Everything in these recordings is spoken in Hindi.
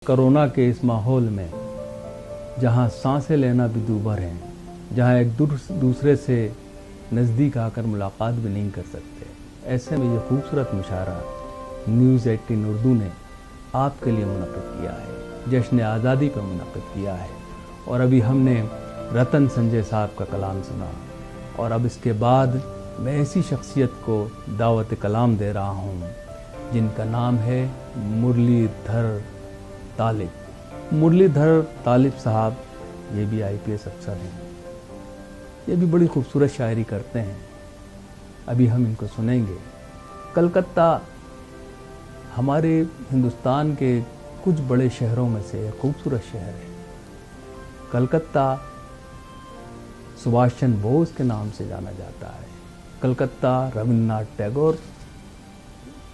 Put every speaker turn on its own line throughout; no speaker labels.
कोरोना के इस माहौल में जहाँ सांसें लेना भी दूभर है, जहाँ एक दूसरे से नज़दीक आकर मुलाकात भी नहीं कर सकते, ऐसे में ये खूबसूरत मुशायरा न्यूज़ 18 उर्दू ने आपके लिए मुनक़िद किया है, जश्न आज़ादी पर मुनक़िद किया है। और अभी हमने रतन संजय साहब का कलाम सुना और अब इसके बाद मैं ऐसी शख्सियत को दावत कलाम दे रहा हूँ जिनका नाम है मुरलीधर तालिब। मुरलीधर तालिब साहब ये भी IPS अफसर हैं, ये भी बड़ी खूबसूरत शायरी करते हैं। अभी हम इनको सुनेंगे। कलकत्ता हमारे हिंदुस्तान के कुछ बड़े शहरों में से एक खूबसूरत शहर है। कलकत्ता सुभाष चंद्र बोस के नाम से जाना जाता है, कलकत्ता रविंद्रनाथ टैगोर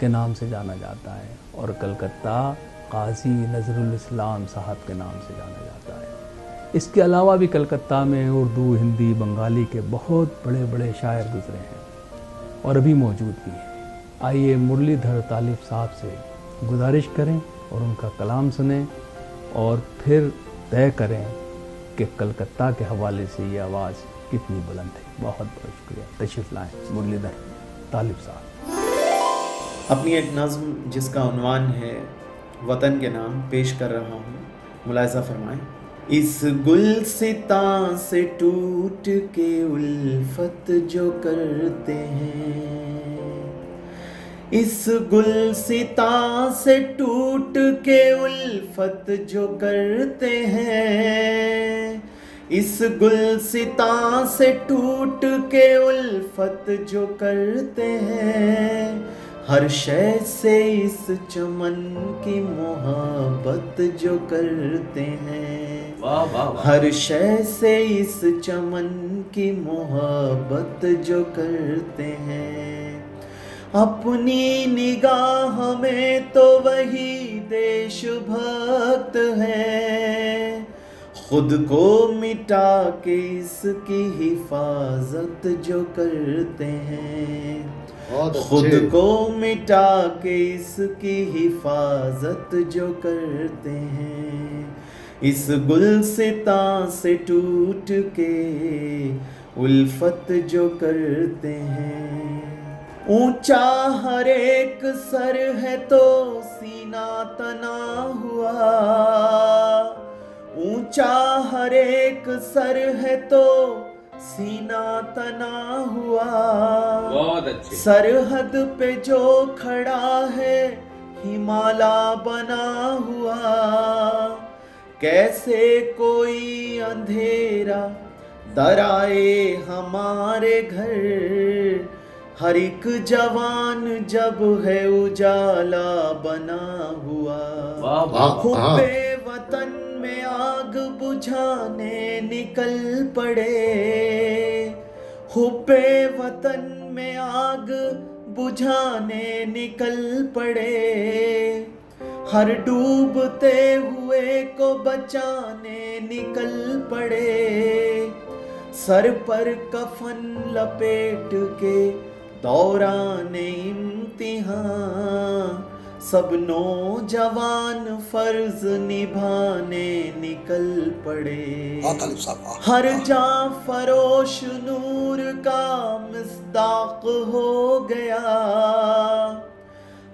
के नाम से जाना जाता है और कलकत्ता काजी नजरुल इस्लाम साहब के नाम से जाना जाता है। इसके अलावा भी कलकत्ता में उर्दू, हिंदी, बंगाली के बहुत बड़े बड़े शायर गुजरे हैं और अभी मौजूद भी हैं। आइए मुरलीधर तालिब साहब से गुजारिश करें और उनका कलाम सुनें और फिर तय करें कि कलकत्ता के हवाले से ये आवाज़ कितनी बुलंद है। बहुत बहुत शुक्रिया। तशरीफ़ लाएँ मुरलीधर तालिब साहब।
अपनी एक नज़्म जिसका उन्वान है वतन के नाम पेश कर रहा हूँ, मुलाहिज़ा फरमाएं। इस गुलसितां से टूट के उल्फत जो करते हैं, इस गुलसितां से टूट के उल्फत जो करते हैं, इस गुलसितां से टूट के उल्फत जो करते हैं, हर शय से इस चमन की मोहब्बत जो करते हैं,
वाह वाह वाह।
हर शय से इस चमन की मोहब्बत जो करते हैं, अपनी निगाह में तो वही देशभक्त है, खुद को मिटा के इसकी हिफाजत जो करते हैं, खुद को मिटा के इसकी हिफाजत जो करते हैं, इस गुलसितां से टूट के उल्फत जो करते हैं। ऊंचा हर एक सर है तो सीना तना हुआ, ऊंचा हर एक सर है तो सीना तना हुआ,
बहुत अच्छे।
सरहद पे जो खड़ा है हिमालय बना हुआ, कैसे कोई अंधेरा दराए हमारे घर, हर एक जवान जब है उजाला बना हुआ, हुब्बे वतन में आग बुझाने निकल पड़े, हुब्बे वतन में आग बुझाने निकल पड़े, हर डूबते हुए को बचाने निकल पड़े, सर पर कफन लपेट के दौरान इम्तिहान सब नौजवान फर्ज निभाने निकल पड़े, हर जां फरोश नूर का मिस्दाक हो गया,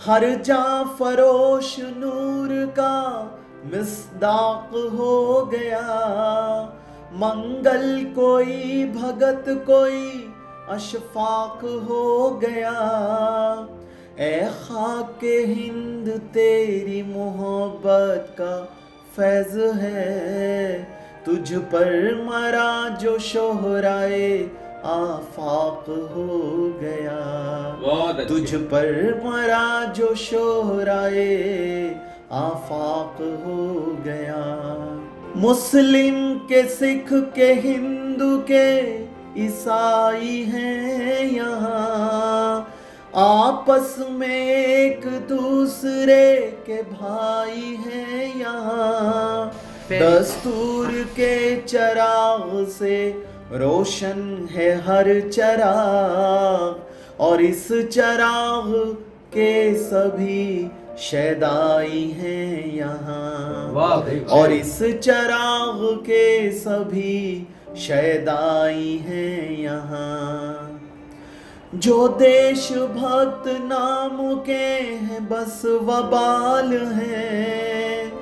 हर जां फरोश नूर का मिस्दाक हो गया, मंगल कोई भगत कोई अशफाक हो गया, ए खाके हिंद तेरी मोहब्बत का फैज़ है, तुझ पर मरा जो शोहराए आफाक हो गया, तुझ पर मरा जो शोहराए आफाक हो गया। मुस्लिम के सिख के हिंदू के ईसाई हैं यहाँ, आपस में एक दूसरे के भाई हैं यहाँ, दस्तूर के चराग से रोशन है हर चराग, और इस चराग के सभी शैदाई हैं यहाँ।
वाह भाई वाह।
और इस चराग के सभी शैदाई हैं यहाँ। जो देश भक्त नाम के हैं बस वबाल हैं,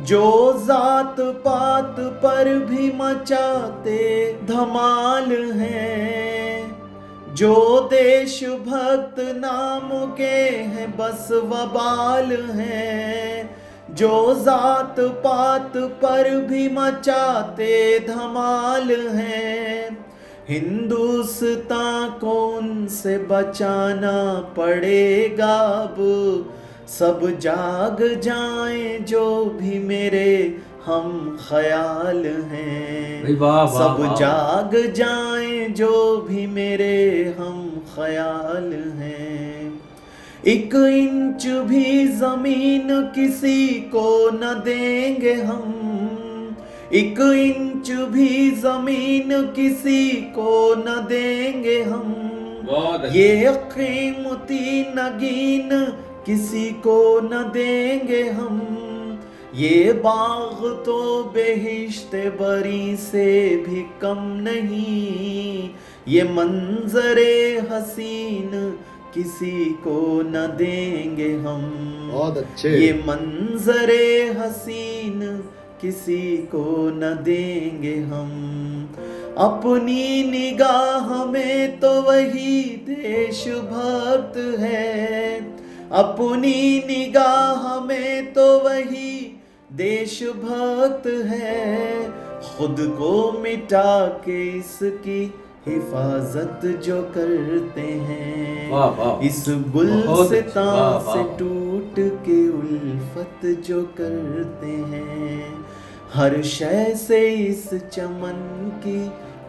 जो जात पात पर भी मचाते धमाल हैं। जो देश भक्त नाम के हैं बस वबाल हैं, जो जात पात पर भी मचाते धमाल हैं। हिंदुस्तान को उनसे बचाना पड़ेगा अब, सब जाग जाएं जो भी मेरे हम ख्याल हैं। सब जाग जाएं जो भी मेरे हम ख्याल हैं। 1 इंच भी जमीन किसी को न देंगे हम, 1 इंच भी जमीन किसी को न देंगे हम। ये कीमती नगीन किसी को न देंगे हम। ये बाग तो बेहिश्ते बरी से भी कम नहीं, ये मंजरे हसीन किसी को न देंगे हम।
बहुत अच्छे।
ये मंजरे हसीन किसी को न देंगे हम। अपनी निगाह में तो वही देशभक्त है, अपनी निगाह में तो वही देशभक्त है। खुद को मिटा के इसकी हिफाजत जो करते हैं,
वाह वाह।
इस गुलसितां से टूट के उल्फत जो करते हैं। हर शय से इस चमन की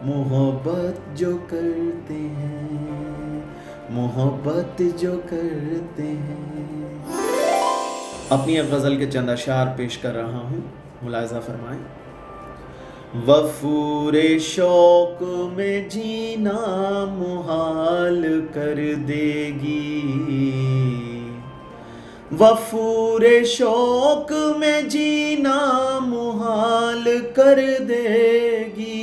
मोहब्बत जो करते हैं, मोहब्बत जो करते हैं। अपनी एक गज़ल के चंद अशार पेश कर रहा हूँ, मुलाहिज़ा फरमाएं। वफूरे शौक में जीना मुहाल कर देगी, वफूरे शौक में जीना मुहाल कर देगी।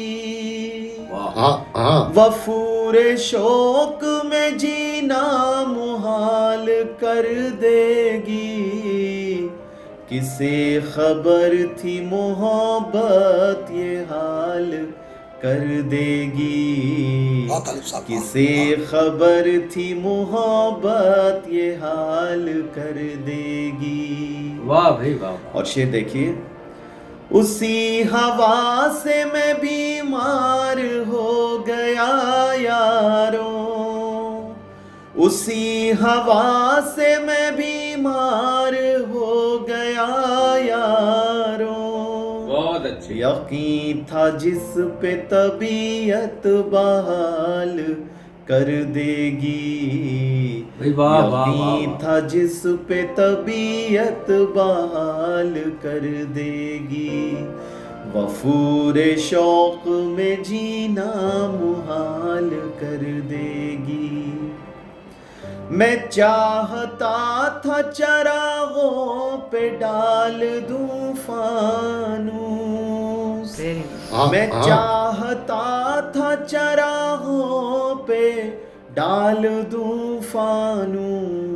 वफूरे शौक में जीना मुहाल कर देगी। किसे खबर थी मोहब्बत ये हाल कर देगी। किसे खबर थी मोहब्बत ये हाल कर देगी।
वाह भाई वाह।
और शेर देखिए। उसी हवा से मैं बीमार हो गया यारों, उसी हवा से मैं बीमार हो गया यारों।
बहुत अच्छी।
यकीन था जिस पे तबीयत बहाल कर देगी। यकीन था जिस पे तबीयत बहाल कर देगी। वफूरे शौक में जीना मुहाल कर देगी। मैं चाहता था चरागों पे डाल दूं फानूस, मैं चाहता था चरागों पे डाल दूं फानूस।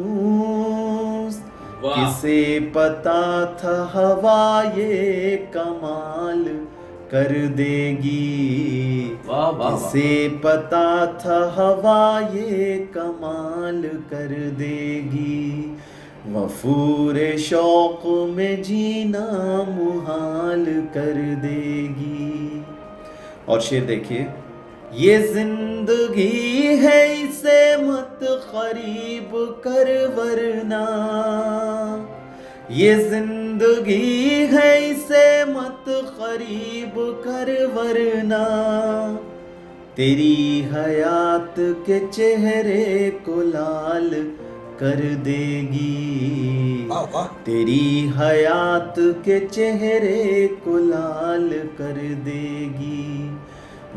किसे पता था हवा ये कमाल कर देगी। किसे पता था हवा ये कमाल कर देगी। वफूरे शौक में जीना मुहाल कर देगी। और शेर देखिए। ये जिंदगी है इसे मत करीब कर वरना, ये जिंदगी है इसे मत करीब कर वरना। तेरी हयात के चेहरे को लाल कर देगी। तेरी हयात के चेहरे को लाल कर देगी।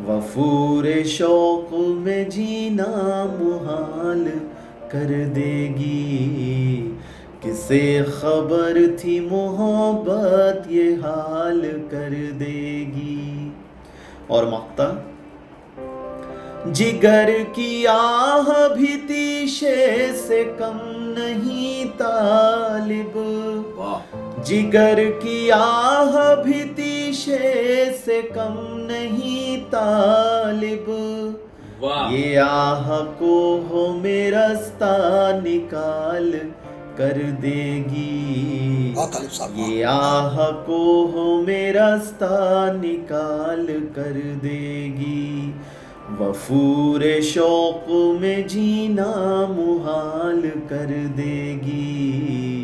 वफूरे शौक में जीना मुहाल कर देगी। किसे खबर थी मोहब्बत ये हाल कर देगी। और मक्ता, जिगर की आह भी तीशे से कम नहीं तालिब, जिगर की आह भी तीशे से कम नहीं तालिब, ये आह को हो में रास्ता निकाल कर देगी, ये आह को हो में रास्ता निकाल कर देगी। वफूर शौक में जीना मुहाल कर देगी,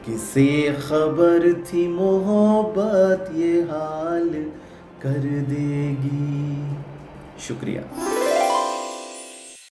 किसे खबर थी मोहब्बत ये हाल कर देगी। शुक्रिया।